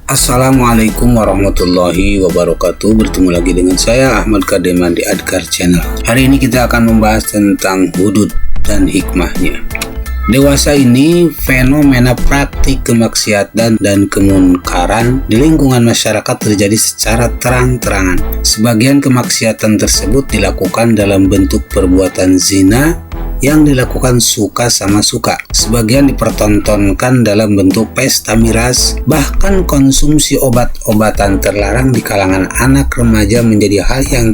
Assalamualaikum warahmatullahi wabarakatuh. Bertemu lagi dengan saya Ahmad Kademan di Adkar Channel. Hari ini kita akan membahas tentang hudud dan hikmahnya. Dewasa ini fenomena praktik kemaksiatan dan kemunkaran di lingkungan masyarakat terjadi secara terang-terangan. Sebagian kemaksiatan tersebut dilakukan dalam bentuk perbuatan zina yang dilakukan suka sama suka. Sebagian dipertontonkan dalam bentuk pesta miras, bahkan konsumsi obat-obatan terlarang di kalangan anak remaja menjadi hal yang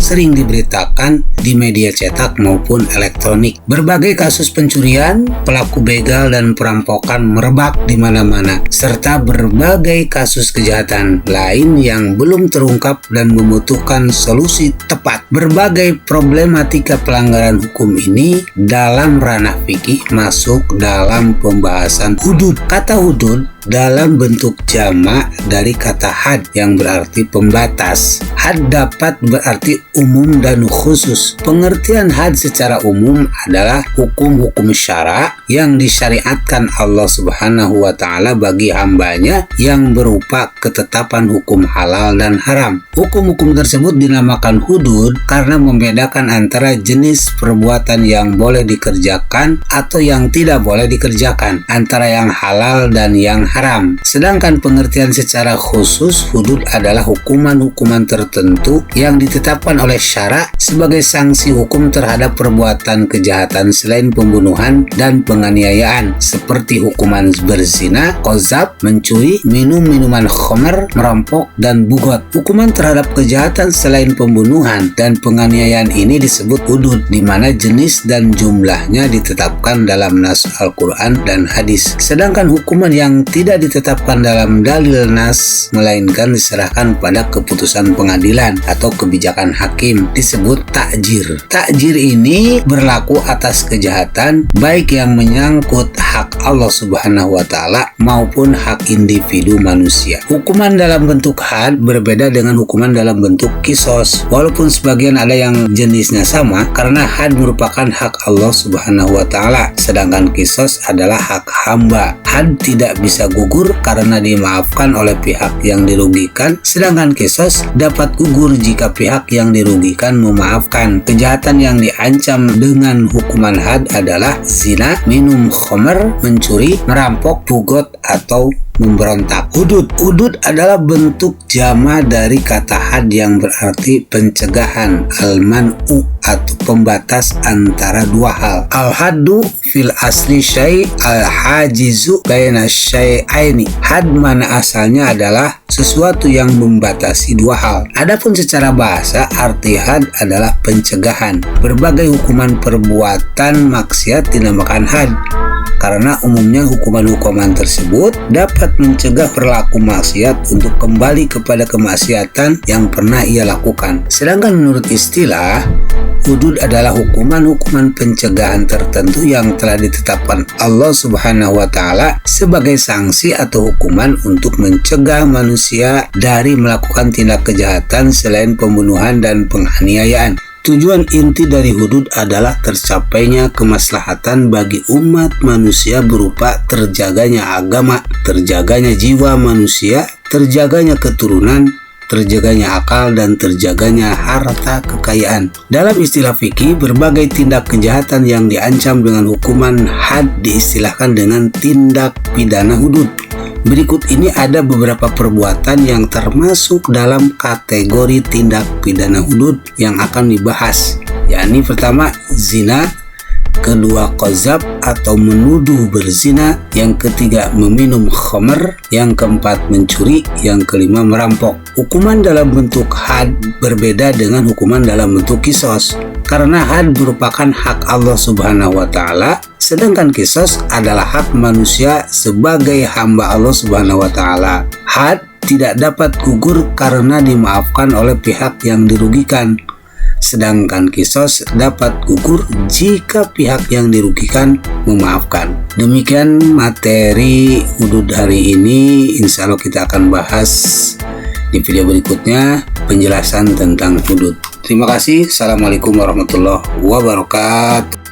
sering diberitakan di media cetak maupun elektronik. Berbagai kasus pencurian, pelaku begal dan perampokan merebak di mana-mana, serta berbagai kasus kejahatan lain yang belum terungkap dan membutuhkan solusi tepat. Berbagai problematika pelanggaran hukum ini dalam ranah fikih masuk dalam pembahasan hudud. Kata hudud dalam bentuk jamak dari kata had yang berarti pembatas. Had dapat berarti umum dan khusus. Pengertian had secara umum adalah hukum-hukum syara yang disyariatkan Allah Subhanahu wa Ta'ala bagi hambanya yang berupa ketetapan hukum halal dan haram. Hukum-hukum tersebut dinamakan hudud karena membedakan antara jenis perbuatan yang boleh dikerjakan atau yang tidak boleh dikerjakan, antara yang halal dan yang haram. Sedangkan pengertian secara khusus, hudud adalah hukuman-hukuman tertentu yang ditetapkan oleh syara sebagai sanksi hukum terhadap perbuatan kejahatan selain pembunuhan dan penganiayaan, seperti hukuman berzina, qazaf, mencuri, minum minuman khamr, merampok, dan bugot. Hukuman terhadap kejahatan selain pembunuhan dan penganiayaan ini disebut hudud, di mana jenis dan jumlahnya ditetapkan dalam nas Al-Quran dan hadis. Sedangkan hukuman yang tidak ditetapkan dalam dalil nas, melainkan diserahkan pada keputusan pengadilan atau kebijakan hakim, disebut takjir. Takjir ini berlaku atas kejahatan baik yang menyangkut hak Allah Subhanahu wa Ta'ala maupun hak individu manusia. Hukuman dalam bentuk had berbeda dengan hukuman dalam bentuk kisos, walaupun sebagian ada yang jenisnya sama, karena had merupakan hak Allah Subhanahu wa Ta'ala, sedangkan kisos adalah hak hamba. Had tidak bisa gugur karena dimaafkan oleh pihak yang dirugikan, sedangkan kisos dapat gugur jika pihak yang dirugikan memaafkan. Kejahatan yang diancam dengan hukuman had adalah zina, minum khamr, mencuri, merampok, bugot, atau memberontak. Hudud adalah bentuk jama dari kata had yang berarti pencegahan, al-man'u, atau pembatas antara dua hal. Al-haddu fil asli syai' al-hajizu baina syai'aini. Had mana asalnya adalah sesuatu yang membatasi dua hal. Adapun secara bahasa, arti had adalah pencegahan. Berbagai hukuman perbuatan maksiat dinamakan had, karena umumnya hukuman-hukuman tersebut dapat mencegah pelaku maksiat untuk kembali kepada kemaksiatan yang pernah ia lakukan. Sedangkan menurut istilah, hudud adalah hukuman-hukuman pencegahan tertentu yang telah ditetapkan Allah Subhanahu wa Ta'ala sebagai sanksi atau hukuman untuk mencegah manusia dari melakukan tindak kejahatan selain pembunuhan dan penganiayaan. Tujuan inti dari hudud adalah tercapainya kemaslahatan bagi umat manusia berupa terjaganya agama, terjaganya jiwa manusia, terjaganya keturunan, terjaganya akal, dan terjaganya harta kekayaan. Dalam istilah fikih, berbagai tindak kejahatan yang diancam dengan hukuman had diistilahkan dengan tindak pidana hudud. Berikut ini ada beberapa perbuatan yang termasuk dalam kategori tindak pidana hudud yang akan dibahas, yakni pertama zina, kedua qazaf atau menuduh berzina, yang ketiga meminum khamr, yang keempat mencuri, yang kelima merampok. Hukuman dalam bentuk had berbeda dengan hukuman dalam bentuk kisos, karena had merupakan hak Allah Subhanahu wa Ta'ala, sedangkan kisos adalah hak manusia sebagai hamba Allah Subhanahu wa Ta'ala. Had tidak dapat gugur karena dimaafkan oleh pihak yang dirugikan, sedangkan kisos dapat gugur jika pihak yang dirugikan memaafkan. Demikian materi hudud hari ini. Insya Allah kita akan bahas di video berikutnya penjelasan tentang hudud. Terima kasih. Assalamualaikum warahmatullahi wabarakatuh.